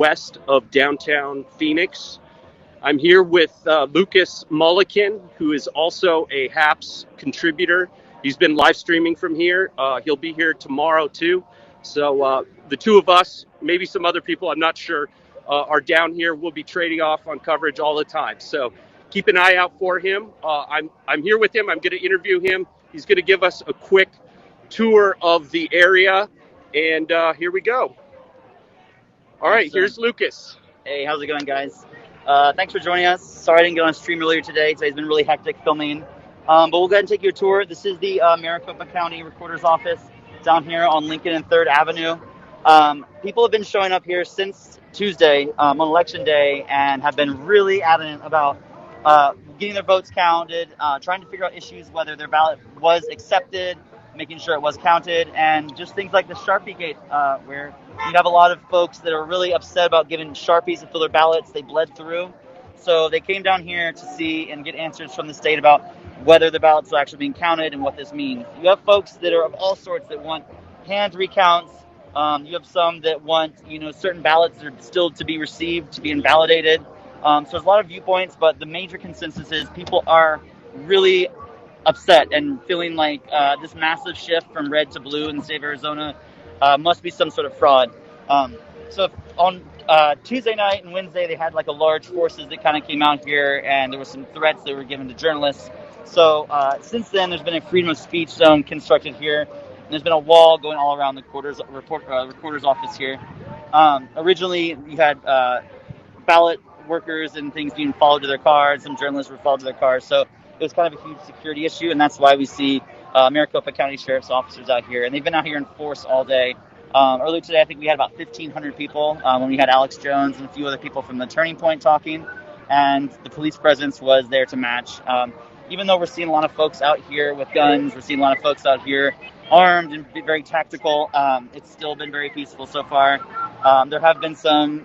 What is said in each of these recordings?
west of downtown Phoenix. I'm here with Lucas Mulliken, who is also a HAPS contributor. He's been live streaming from here. He'll be here tomorrow too. So the two of us, maybe some other people, I'm not sure, are down here. We'll be trading off on coverage all the time. So keep an eye out for him. I'm here with him. I'm going to interview him. He's going to give us a quick tour of the area. And here we go. All right, here's Lucas. Hey, how's it going, guys? Thanks for joining us. Sorry I didn't get on stream earlier today. Today's been really hectic filming. But we'll go ahead and take you a tour. This is the Maricopa County Recorder's Office down here on Lincoln and 3rd Avenue. People have been showing up here since Tuesday on Election Day and have been really adamant about getting their votes counted, trying to figure out issues, whether their ballot was accepted, making sure it was counted, and just things like the Sharpie Gate, where you have a lot of folks that are really upset about giving Sharpies to fill their ballots. They bled through. So they came down here to see and get answers from the state about whether the ballots are actually being counted and what this means. You have folks that are of all sorts that want hand recounts. You have some that want, certain ballots that are still to be received, to be invalidated. So there's a lot of viewpoints, but the major consensus is people are really upset and feeling like this massive shift from red to blue in the state of Arizona must be some sort of fraud. So on Tuesday night and Wednesday, they had like a large forces that kind of came out here, and there were some threats that were given to journalists. So since then, there's been a freedom of speech zone constructed here, and there's been a wall going all around the recorder's office here. Originally, you had ballot workers and things being followed to their cars. Some journalists were followed to their cars. So it was kind of a huge security issue, and that's why we see Maricopa County Sheriff's officers out here. And they've been out here in force all day. Earlier today, I think we had about 1,500 people when we had Alex Jones and a few other people from the Turning Point talking, and the police presence was there to match. Even though we're seeing a lot of folks out here with guns, we're seeing a lot of folks out here armed and very tactical, it's still been very peaceful so far. There have been some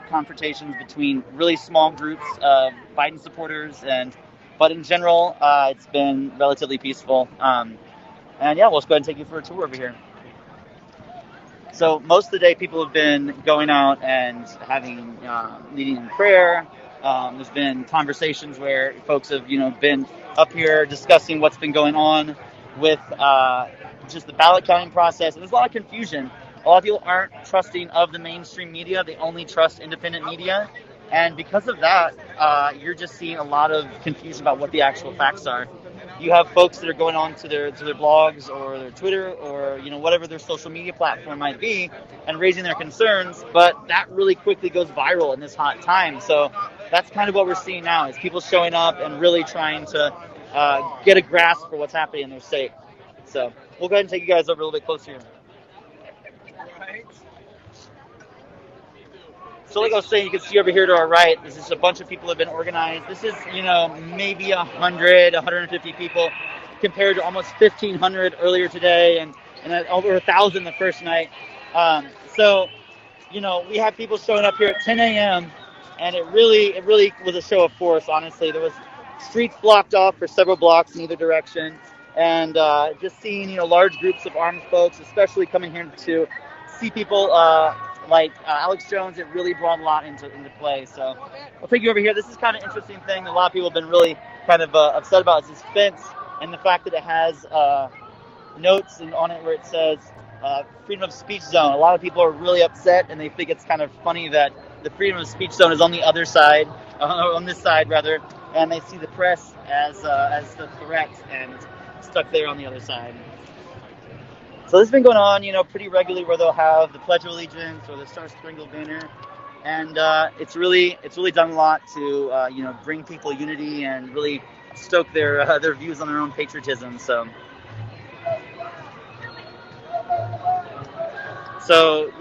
confrontations between really small groups of Biden supporters, but in general, it's been relatively peaceful. And yeah, we'll just go ahead and take you for a tour over here. So most of the day, people have been going out and having leading in prayer. There's been conversations where folks have, been up here discussing what's been going on with just the ballot counting process. And there's a lot of confusion. A lot of people aren't trusting of the mainstream media. They only trust independent media. And because of that, you're just seeing a lot of confusion about what the actual facts are. You have folks that are going on to their blogs or their Twitter or whatever their social media platform might be and raising their concerns, but that really quickly goes viral in this hot time. So that's kind of what we're seeing now is people showing up and really trying to get a grasp for what's happening in their state. So we'll go ahead and take you guys over a little bit closer here. So like I was saying, you can see over here to our right, this is a bunch of people have been organized. This is, maybe 100, 150 people compared to almost 1,500 earlier today and over 1,000 the first night. So, we have people showing up here at 10 a.m. and it really was a show of force, honestly. There was streets blocked off for several blocks in either direction. And just seeing, large groups of armed folks, especially coming here to see people like Alex Jones, it really brought a lot into play. So I'll take you over here. This is kind of interesting thing a lot of people have been really kind of upset about is this fence and the fact that it has notes on it where it says freedom of speech zone. A lot of people are really upset and they think it's kind of funny that the freedom of speech zone is on the other side, on this side rather, and they see the press as the threat and it's stuck there on the other side. So this has been going on, pretty regularly where they'll have the Pledge of Allegiance or the Star Spangled Banner. And it's really done a lot to, bring people unity and really stoke their views on their own patriotism. So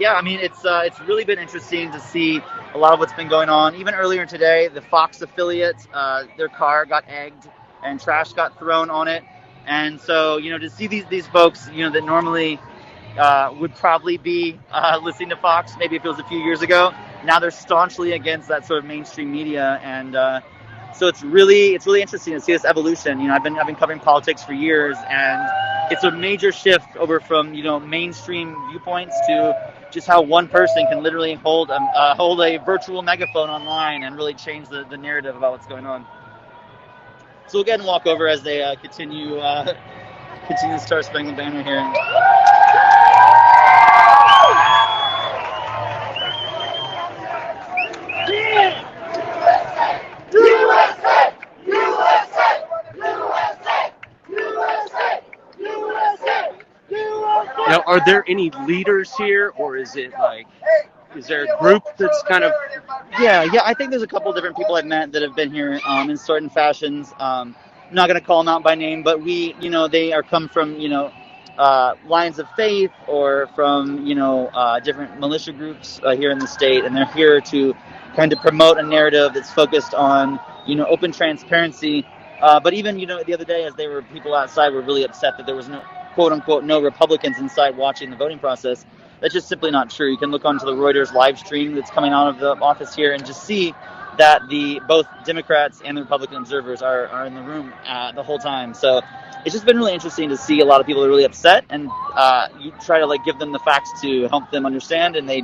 yeah, I mean, it's really been interesting to see a lot of what's been going on. Even earlier today, the Fox affiliate, their car got egged and trash got thrown on it. And so, to see these folks, that normally would probably be listening to Fox, maybe if it was a few years ago, now they're staunchly against that sort of mainstream media. And so it's really interesting to see this evolution. I've been covering politics for years, and it's a major shift over from, mainstream viewpoints to just how one person can literally hold a virtual megaphone online and really change the narrative about what's going on. So we'll go ahead and walk over as they continue the Star Spangled Banner here. Now, are there any leaders here, or is there a group that's kind of? Yeah, I think there's a couple different people I've met that have been here in certain fashions. I'm not going to call them out by name, but they are come from, lines of faith or from, different militia groups here in the state, and they're here to kind of promote a narrative that's focused on, open transparency. But even, the other day, as people outside were really upset that there was no, quote unquote, no Republicans inside watching the voting process. That's just simply not true. You can look onto the Reuters live stream that's coming out of the office here and just see that both Democrats and the Republican observers are in the room the whole time. So it's just been really interesting to see a lot of people are really upset, and you try to give them the facts to help them understand, and they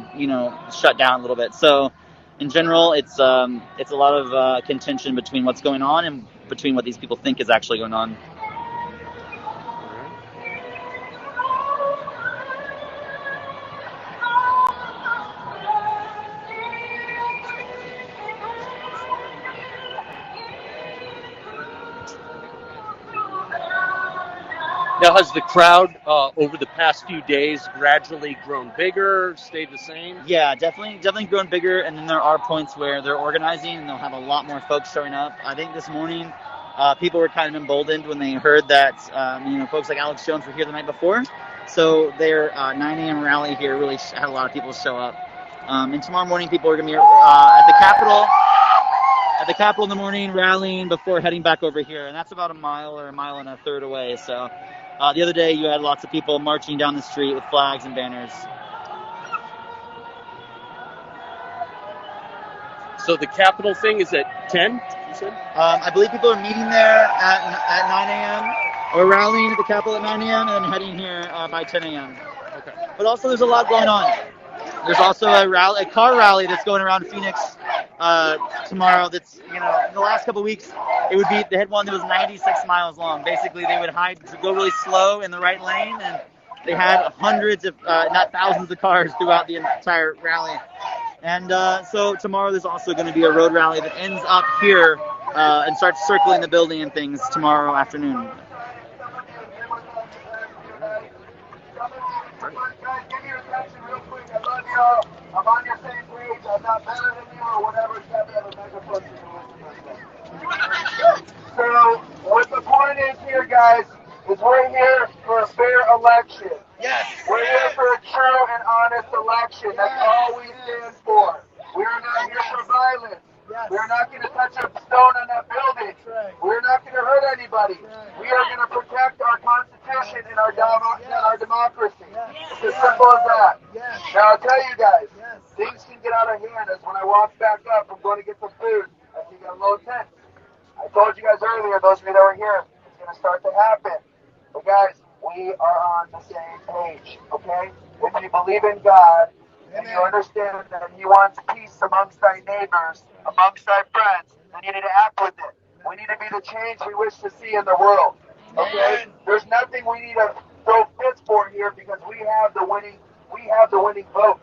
shut down a little bit. So in general, it's a lot of contention between what's going on and between what these people think is actually going on. Now, has the crowd over the past few days gradually grown bigger, stayed the same? Yeah, definitely grown bigger, and then there are points where they're organizing and they'll have a lot more folks showing up. I think this morning people were kind of emboldened when they heard that folks like Alex Jones were here the night before, so their 9 a.m. rally here really had a lot of people show up. And tomorrow morning people are going to be at the Capitol in the morning, rallying before heading back over here, and that's about a mile or a mile and a third away. So the other day you had lots of people marching down the street with flags and banners. So the Capitol thing is at 10, you said? I believe people are meeting there at 9 a.m. or rallying at the Capitol at 9 a.m. and then heading here by 10 a.m. Okay. But also there's a lot going on. There's also a car rally that's going around Phoenix tomorrow. That's in the last couple of weeks, they had one that was 96 miles long. Basically, they would go really slow in the right lane, and they had hundreds if not thousands of cars throughout the entire rally. And so tomorrow there's also going to be a road rally that ends up here and starts circling the building and things tomorrow afternoon. I'm on your same page. I'm not better than you or whatever. Except I have a megaphone. So what the point is here, guys, is we're here for a fair election. Yes. We're here for a true and honest election. That's all we stand for. We are not here for violence. Yes. We're not going to touch a stone on that building. Right. We're not going to hurt anybody. Right. We are going to protect our Constitution and our democracy. Yes. It's as simple as that. Yes. Now, I'll tell you guys, Yes. things can get out of hand. As when I walk back up, I'm going to get some food. I see a low tent. I told you guys earlier, those of you that were here, it's going to start to happen. But guys, we are on the same page, okay? If you believe in God, and you understand that He wants peace amongst thy neighbors, amongst thy friends, then you need to act with it. We need to be the change we wish to see in the world, okay? There's nothing we need to throw fits for here because we have the winning vote.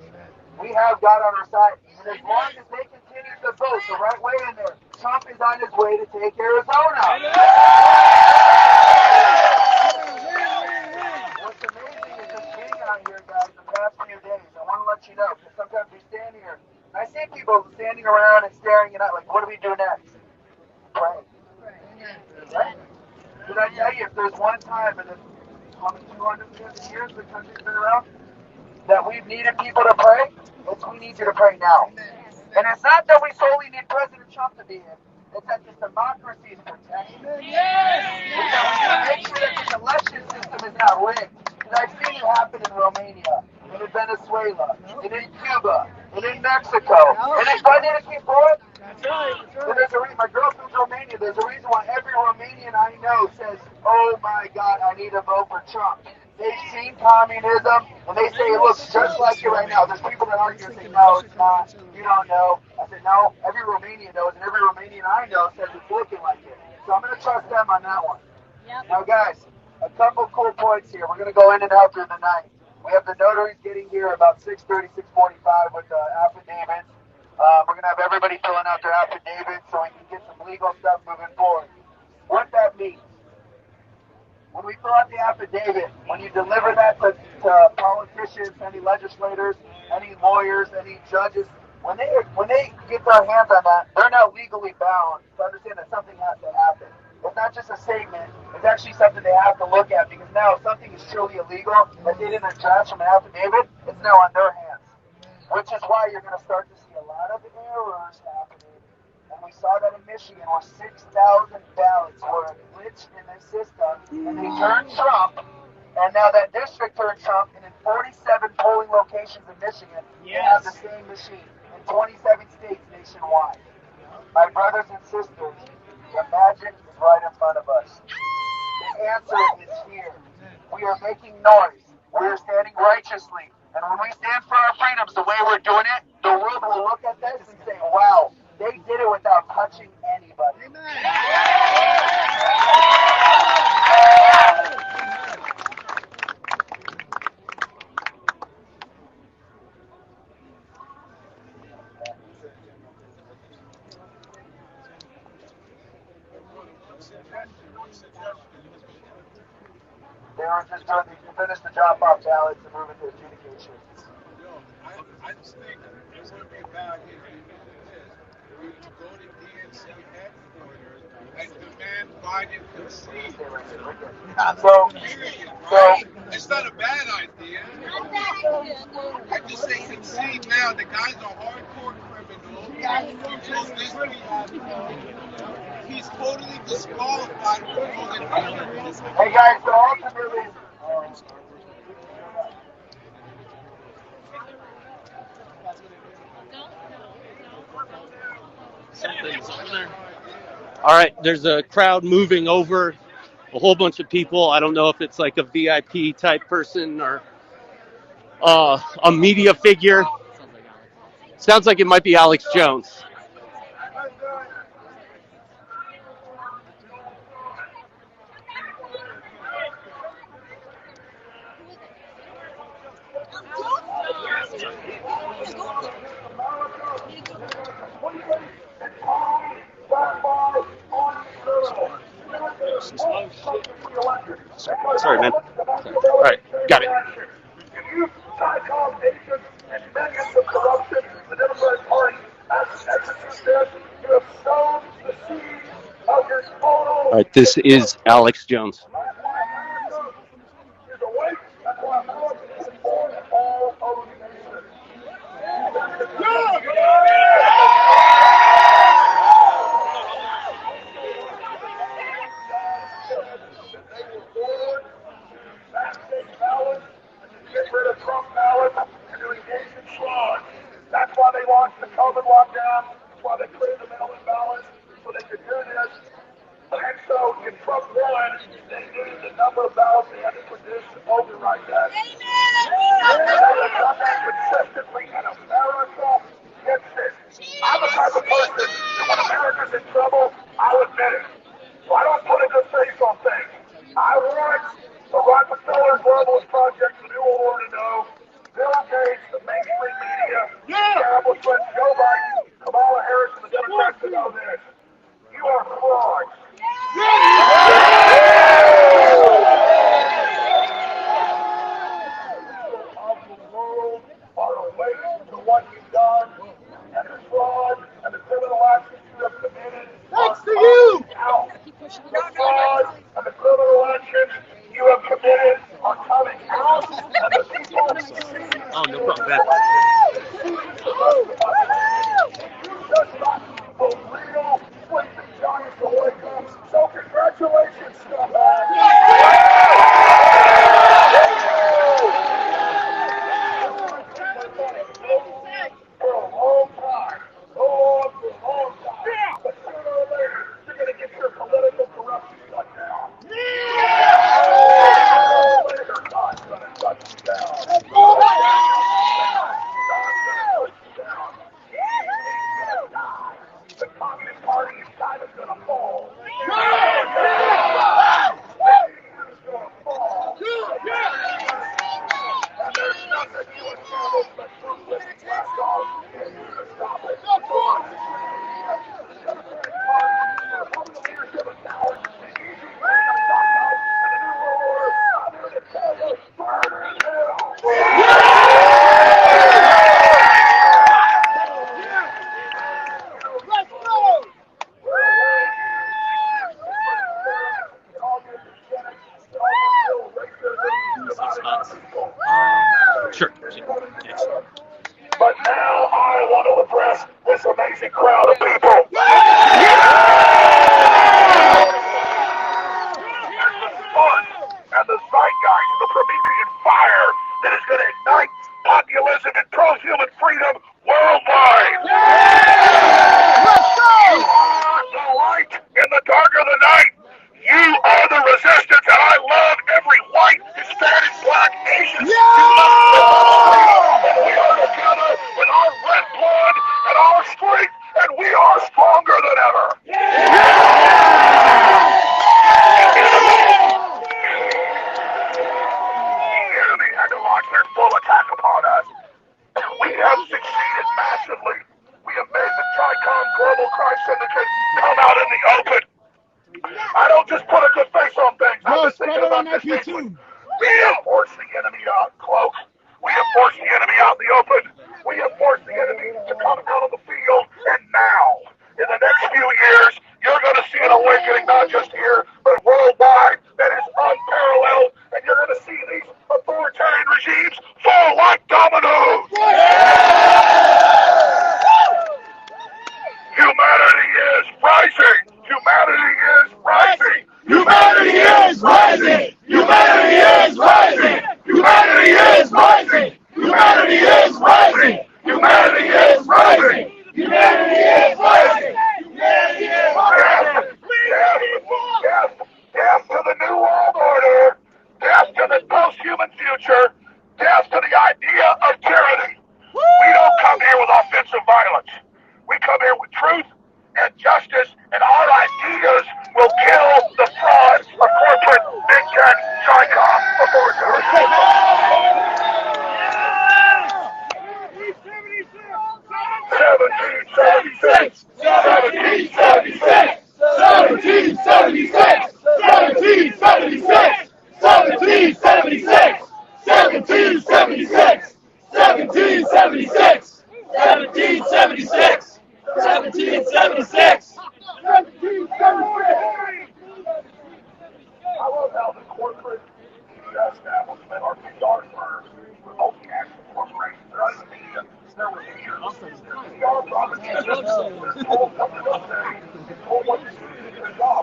We have God on our side. And as long as they continue to vote the right way in there, Trump is on his way to take Arizona. What's amazing is just being out here, guys, the past few days. I want to let you know, because sometimes we stand here, and I see people standing around and staring at like, what do we do next? Pray. Right? Did I tell you, if there's one time in the 250 years the country's been around, that we've needed people to pray, we need you to pray now. And it's not that we solely need President Trump to be in. It's that this democracy is protected. It's that we need to make sure that this election system is not rigged. Because I've seen it happen in Romania, and in Venezuela, and in Cuba, and in Mexico. And if I need to keep going, That's right. then there's a reason. My girlfriend's Romanian. There's a reason why every Romanian I know says, "Oh my God, I need to vote for Trump." they've seen communism, and they say it looks just like it right now. There's people that argue and say, no, it's not. You don't know. I said, no, every Romanian knows, and every Romanian I know says it's looking like it. So I'm going to trust them on that one. Now, guys, a couple cool points here. We're going to go in and out through the night. We have the notaries getting here about 6:30, 6:45 with the affidavits. We're going to have everybody filling out their affidavits so we can get some legal stuff moving forward. What that means, when we fill out the affidavit, when you deliver that to politicians, any legislators, any lawyers, any judges, when they get their hands on that, they're not legally bound to understand that something has to happen. It's not just a statement, it's actually something they have to look at, because now if something is truly illegal that they didn't address from an affidavit, it's now on their hands. Which is why you're going to start to see a lot of errors happening. And we saw that in Michigan where 6,000 ballots were a glitch in the system, and they turned Trump, and now that district turned Trump, and in 47 polling locations in Michigan, they have the same machine in 27 states nationwide. My brothers and sisters, the magic is right in front of us. The answer is here. We are making noise. We are standing righteously. And when we stand for our freedoms the way we're doing it, the world will look at this and say, wow, they did it without touching anybody. They were just trying to finish the drop-off ballots and move into adjudication. I just think it would be a bad idea to do this. We would go to DNC headquarters and demand Biden concede. Right? It's not a bad idea. I just say concede now. The guy's a hardcore criminal. He's totally disqualified from all the dealers. Hey guys, so ultimately, All right, there's a crowd moving over, a whole bunch of people. I don't know if it's like a VIP type person or a media figure. Sounds like it might be Alex Jones. Sorry, man. All right, got it. if you tie combinations and millions of corruption, the Democratic Party has executed this. You have sown the seeds of your total. All right, this is Alex Jones. Is awake. That's why America is born all over the nation. Get rid of Trump ballots and to engage in fraud. That's why they launched the COVID lockdown. That's why they created the mail-in ballots, so they could do this. And so, if Trump won, they knew the number of ballots they had to produce to override that. And they have done that consistently, and America gets it. I'm the type of person that when America's in trouble, I'll admit it. So I don't put a good face on things. I want the Rockefeller Globalist Project, the New World Order to know, Bill Gates, the mainstream media, the establishment, Joe Biden, Kamala Harris, and the Democrats to know this. You are frauds. Of the world are awake to what you've done, and the fraud and the criminal actions you have committed. Thanks to you! Out. The fraud and the criminal actions you have committed are coming out, and the people see. Oh, no problem. You just got the real sleeping giants to wake up. So congratulations. this amazing crowd of people. Spark and the zeitgeist, the Promethean fire that is going to ignite populism and pro-human freedom worldwide. Let's go! You are the light in the dark of the night. You are the resistance, and I love every white, Hispanic, black, Asian. Yeah! And we are together with our red blood and our strength, and we are stronger than ever. Their full attack upon us. We have succeeded massively. We have made the Tricom Global Crime Syndicate come out in the open. I don't just put a good face on things. I'm just thinking about this deeply. We have forced the enemy to cloak. We have forced the enemy out in the open. We have forced the enemy to come out on the field. And now, in the next few years, you're going to see an awakening not just here, but worldwide that is unparalleled. And you're going to see these authoritarian regimes fall like dominoes. Humanity is rising. Humanity is rising. Humanity is rising. Humanity is rising. Humanity is rising. Humanity is rising. Humanity is rising. Humanity is rising. Humanity is rising. Death to the New World Order. Death to the post-human future. Death to the idea of tyranny. We don't come here with offensive violence. We come here with truth and justice, and our ideas will kill the fraud of corporate big tech Tricom authoritarianism. 1776! 1776! 1776! 1776! 1776! 1776! 1776! 1776! 1776! 1776! I love how the corporate establishment are PR firms, multinational corporations. They're not even media. They're reviews. They're PR propaganda. They're told what to say. They're told what to do to do their job.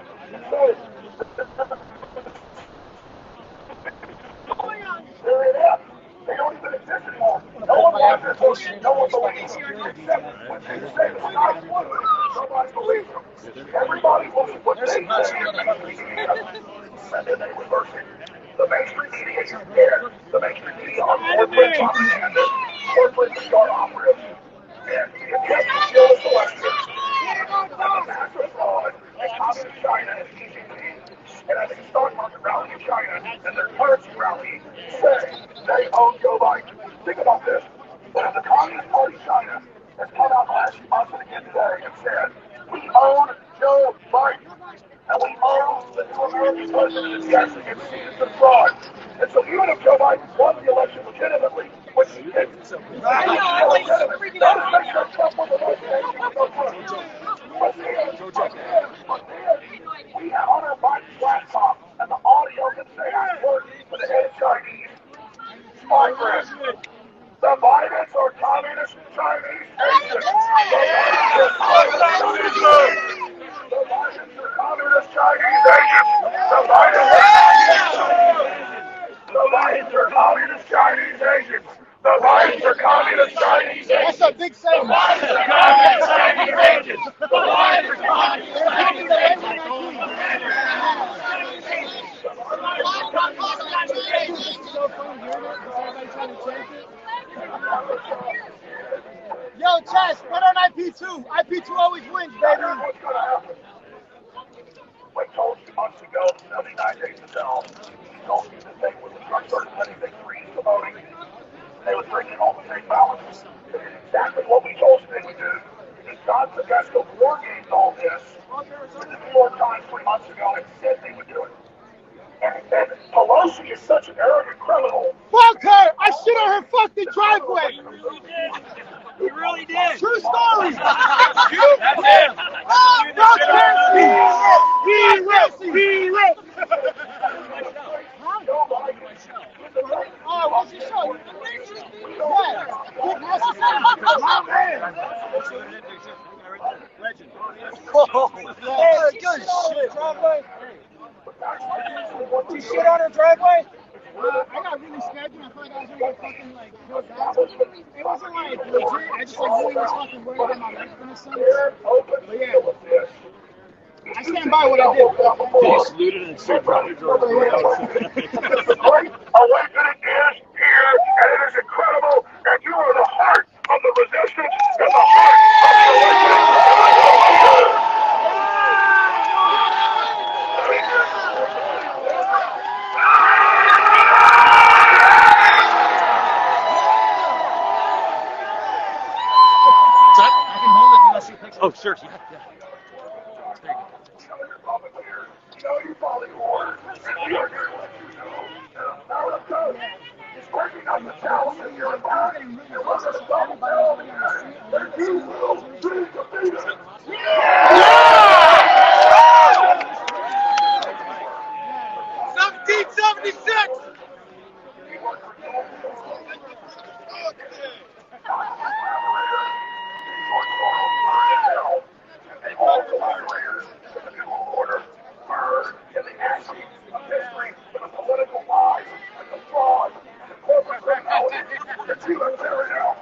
So, they're inept. They don't even exist anymore. No one wants it. No one believes them. Except when they say the sky's blue, nobody believes them. Everybody wants what they say in mainstream media, and then they reverse it. The mainstream media is dead. The mainstream media are corporate propaganda, corporate PR operatives, and the attempt to kill us elections, and the massive fraud that communist China is teaching me. And as a stock market rally in China and their currency rally say they own Joe Biden. Think about this. When the Communist Party of China has come out last month and again today and said, we own Joe Biden. And we own the new American president who actually gets seated to fraud. And so even if Joe Biden won the election legitimately, which he didn't, notice make sure Trump was the right nation. But then, we have on our Biden's laptop and the audio that they have worked for the head Chinese spy grid. The Bidens are communist Chinese agents. The Bidens are communist Chinese agents. The Bidens are communist Chinese agents. The Bidens are communist Chinese agents. That's a big segment. The Bidens are communist Chinese agents. The Bidens are communist Chinese agents. Yo, Chess, put on IP2. IP2 always wins, baby. What's going to happen? We told you months ago, 79 days ago, he told you that they would start letting things freeze the voting. They would bring in all the fake ballots. They did exactly what we told you they would do. Because John Podesta war gamed all this with the New York Times 3 months ago and said they would do it. And Pelosi is such an arrogant criminal. Fuck her! I shit on her fucking driveway! He really did. True story! That's him. Fuck her! Hero! Oh, what's your show? Yeah. Legend. Oh, hey, good shit. Driveway. Did you shit on her driveway? I got really scared and I felt like I was gonna get fucking like killed back. It wasn't like legit. I just like really was fucking worried about my life in a sense. But yeah, I stand by what I did. You saluted and said, "Drop your drawers." Great awakening is here, and it is incredible, and you are the heart of the resistance and the heart of the awakening. What's up? I can hold it if you want to see a picture. Oh, sure. Yeah. You know, you follow the orders, and we are here to let you know. Now let's go. He's breaking up the chalice in your back, and we're going to stop tell that you will be defeated. 1776. All the moderators in the new order are in the ashes of history and the political lies and the fraud and the corporate criminality that you have carried out.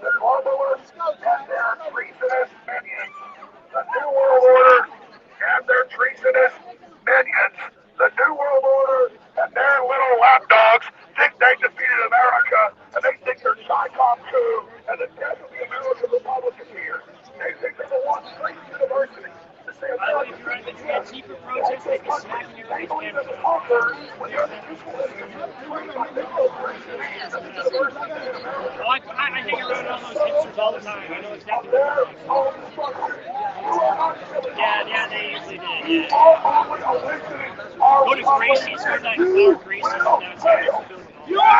The globalists and their treasonous minions. The New World Order and their treasonous minions. The New World Order and their little lapdogs think they defeated America, and they think they're Chi-Com coup, and the death of the American Republic is here. They think they're the ones straight university. To say American Antifa protest, they can smack in your face. they believe in the conquerors when they're the useful idiots. I hang around all those hipsters all the time. I know exactly what they're talking about. Yeah, they usually did. Yeah. Go to Gracie's. Go to that bar Gracie's downtown. You will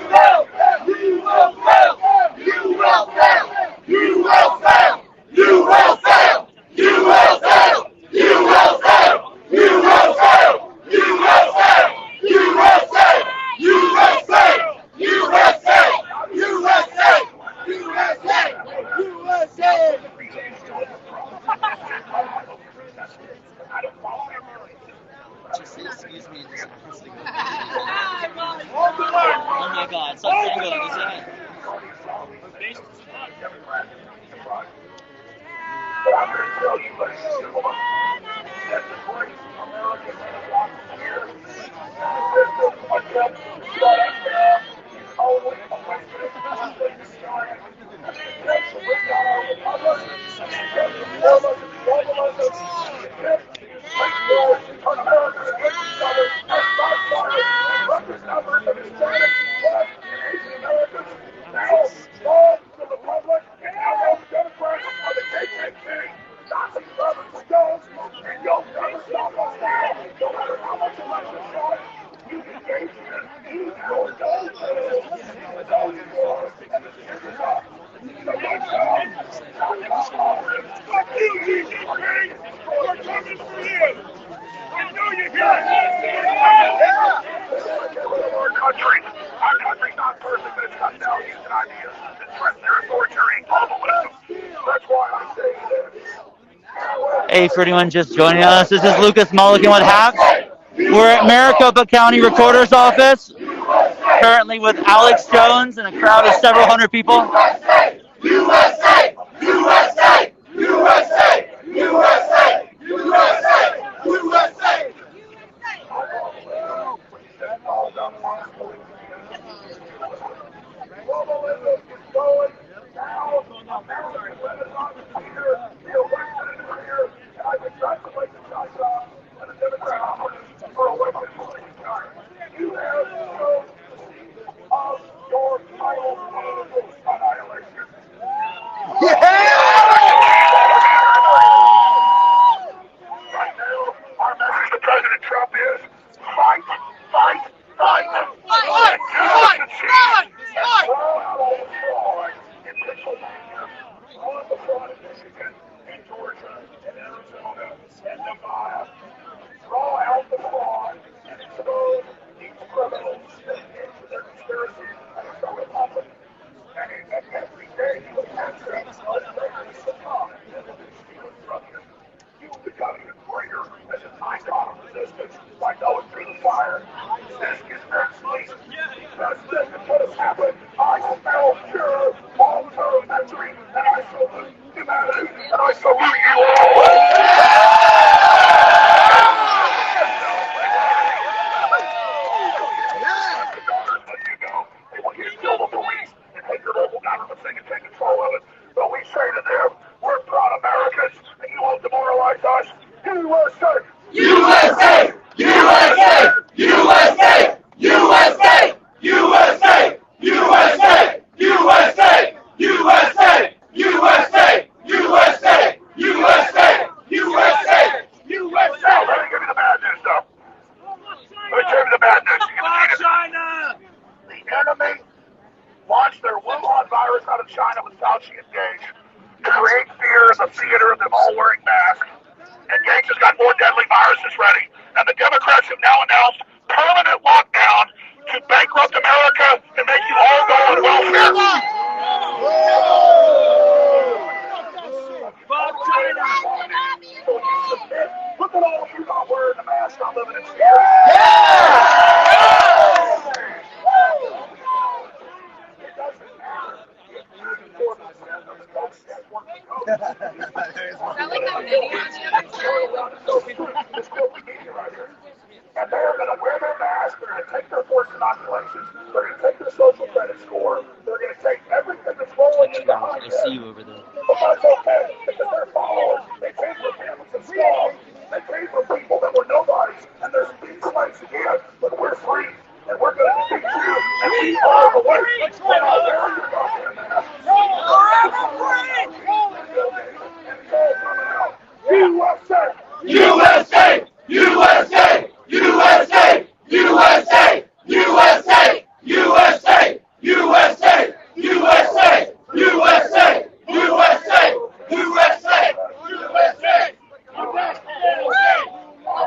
fail! You will fail! You will fail! You will fail! You will fail! You will fail! You will fail! You will fail! You will fail! You will fail! USA! USA! USA! USA! Excuse me. Oh my God! Stop dangling. Is that? But I'm going to tell you, ladies and gentlemen, that the great American renaissance here, this system attempt to shut us down is only a waste of time. And the attempt to bring down our republic, and the attempt to form us into globalism, the attempt to turn America against each other, as backfires and record numbers of Hispanic, Black, and Asian Americans. Now, all the Republic and now all the Democrats are the KKK. Nazi brothers and guns, and you'll never stop us now. No matter how much election fraud you engage in, you will go to all you are, and the shit is up. So don't stop. Fuck you, GDP! We're coming for you! I know you're here! Our country's not perfect, but it's got values and ideas that threaten their authoritarian globalism. That's why I say this. Hey, for anyone just joining us, this is Lucas Mulligan with Haps. We're at Maricopa County Recorder's Office, currently with Alex Jones and a crowd of several hundred people. USA! USA! USA! USA! USA! USA! Globalism is going down. American renaissance is here. The election is here. And I congratulate the Chi-Com and the Democrats for electing time. You have shown the seed of your final political annihilation. Right now, our message President Trump is fight, fight, fight. Fight, fight, fight, fight. Throw out all the fraud in Pennsylvania, throw out the fraud in Michigan, in Georgia, in Arizona, in Nevada. Throw out the fraud and expose these criminals into their conspiracy against our republic. And every day you capture us, the top, you will become even greater as an icon of resistance by going through the fire. This is not sleep. Because this is what has happened. I smell pure, long-term victory, and I salute humanity, and I salute you all. Kill the police and take your local government thing and take control of it. But we say to them, we're proud Americans, and you won't demoralize us. USA! USA! USA! USA! USA! USA! USA! USA! USA! USA! USA! USA! USA! USA! Let me give you the bad news, though. Let me tell you the bad news. China! The enemy launched their Wuhan virus out of China with Fauci engaged to create fear in the theater of them all wearing masks. And Gates has got more deadly viruses ready. And the Democrats have now announced permanent lockdown to bankrupt America and make you all go on welfare. Fuck China! Look at all of you not wearing the mask, not living in fear. And they're going to wear their mask, they're going to take their forced inoculations, they're going to take their social credit score, they're going to take everything that's rolling in behind them. I see you over there. But that's okay, because they're followers. They came from families of strong. They came from people that were nobodies, and they're being slaves again. But we're free, and we're going to defeat you, and we are the way. We're not wearing your goddamn mask. USA! USA! USA! USA! USA! USA! USA! USA! USA! USA! USA! USA! USA!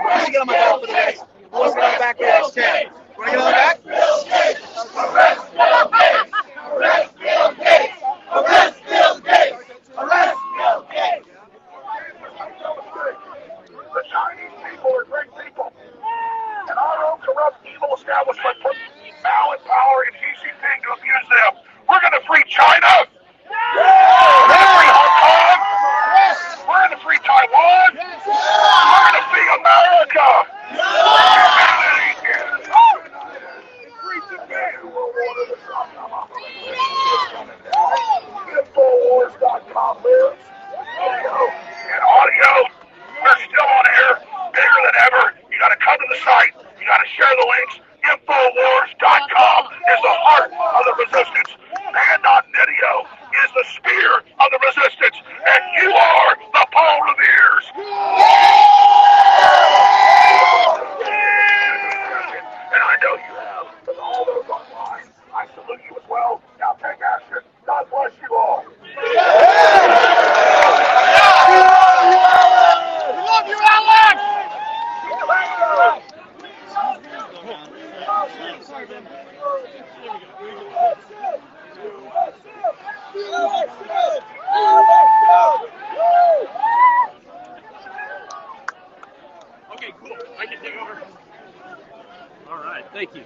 Let me get on my back for the guys. Let's get on the back for the next chair. Want to get on the back? Arrest Bill Gates! Arrest Bill Gates! Arrest Bill Gates! Arrest Bill Gates! The Chinese people are great people. And our own corrupt, evil establishment put Mao in power and Xi Jinping to abuse them. We're going to free China. We're going to free Hong Kong. We're going to free Taiwan. We're going to free America. Humanity is free today. Infowars.com lives. Video and audio. We're still on air, bigger than ever. You got to come to the site. You got to share the links. Infowars.com is the heart of the resistance. Man.video is the spear of the resistance. And you are the Paul Revere's. And I know you have. With all those online, I salute you as well. Now take action. God bless you all. Love you, Alex! Okay, cool. I can take over. All right, thank you.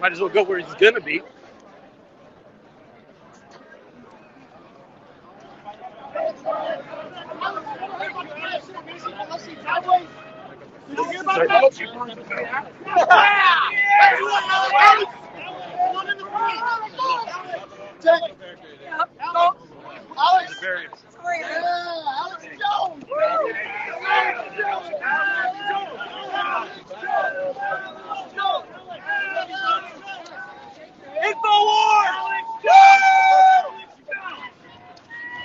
Might as well go where he's gonna be. Did you hear about that? Alex. Alex Jones. InfoWars!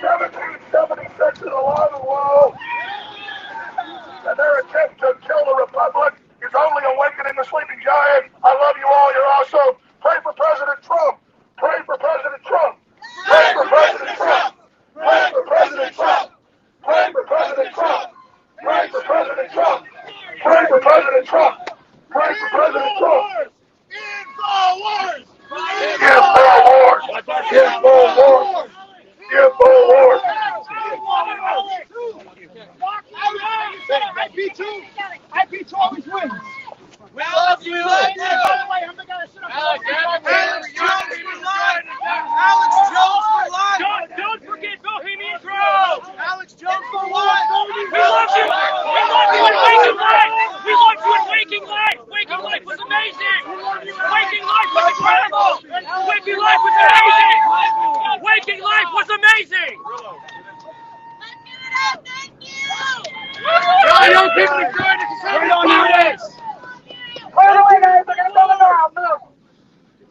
1776 is alive and well. President Trump. Pray for President Trump. InfoWars! InfoWars! InfoWars! InfoWars! IP2 always wins. We love you, By the way, I'm the guy that stood up. Alex Jones for life! Alex Jones for life! Don't forget Bohemian Grove! Alex Jones for life! We love you! We love you in Waking Life! We loved you in Waking Life! Waking Life was amazing! Waking Life was incredible! Waking Life was amazing! Waking Life was amazing!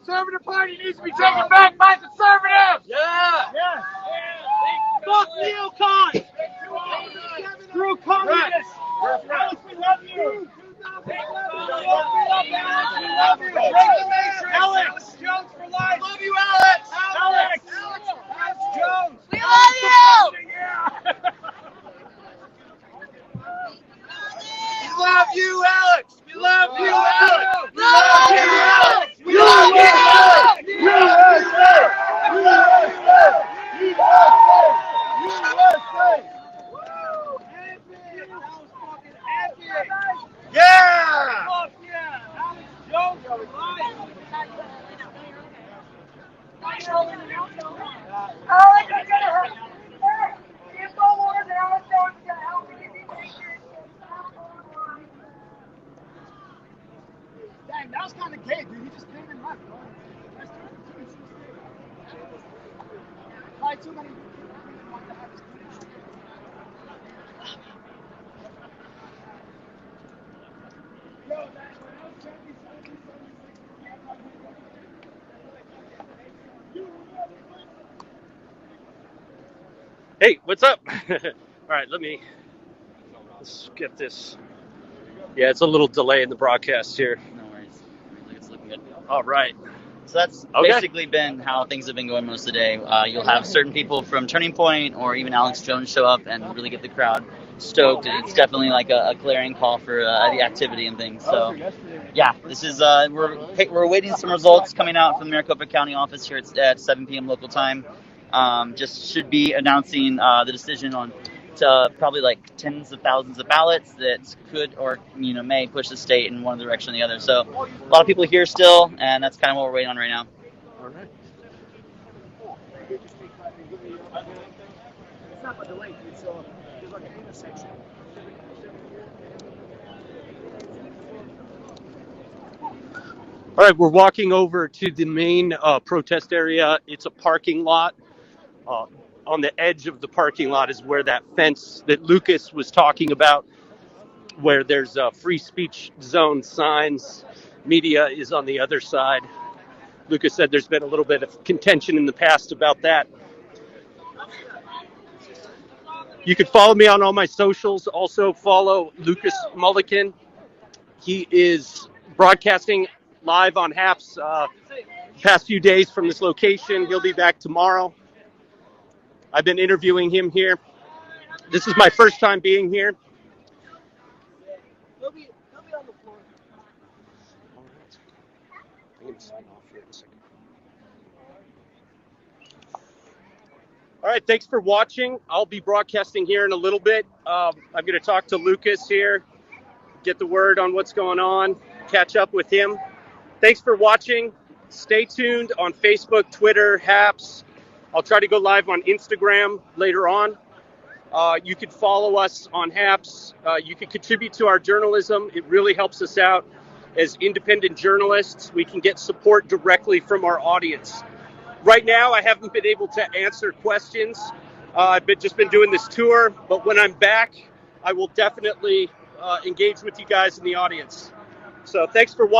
Conservative Party needs to be taken back by conservatives! Yeah! Fuck neocons! Through communists. Alex, we love you. Alex Jones for life! Love you, Alex! Alex Jones! We love you! We love you, Alex! We love you, Alex! We love you, Alex! We love you, Alex! Yeah! Alex, you're gonna help. InfoWars and Alex Jones are gonna help me be patient. Dang, that was kind of gay, dude. He just came and left, bro. Probably too many people want to have this footage. Yo, man, when I was checking something, Hey, what's up? All right, let's get this. Yeah, it's a little delay in the broadcast here. No worries. It's looking good. All right. So that's Okay. basically been how things have been going most of the day. You'll have certain people from Turning Point or even Alex Jones show up and really get the crowd stoked. It's definitely like a clarion call for the activity and things. So, yeah, this is we're awaiting some results coming out from the Maricopa County office here at 7 p.m. local time. Just should be announcing the decision on probably like tens of thousands of ballots that could or may push the state in one direction or the other. So a lot of people here still, and that's kind of what we're waiting on right now. All right. it's not a delay, dude. So there's like an intersection. All right, we're walking over to the main protest area. It's a parking lot. On the edge of the parking lot is where that fence that Lucas was talking about, where there's free speech zone signs. Media is on the other side. Lucas said there's been a little bit of contention in the past about that. You can follow me on all my socials. Also follow Lucas Mulliken. He is broadcasting live on HAPS past few days from this location. He'll be back tomorrow. I've been interviewing him here. This is my first time being here. He'll be on the floor. All right. I'm going to sign off here in a second. All right, thanks for watching. I'll be broadcasting here in a little bit. I'm going to talk to Lucas here, get the word on what's going on, catch up with him. Thanks for watching. Stay tuned on Facebook, Twitter, HAPS. I'll try to go live on Instagram later on. You can follow us on HAPS. You can contribute to our journalism. It really helps us out as independent journalists. We can get support directly from our audience. Right now, I haven't been able to answer questions. I've just been doing this tour, but when I'm back, I will definitely engage with you guys in the audience. So thanks for watching.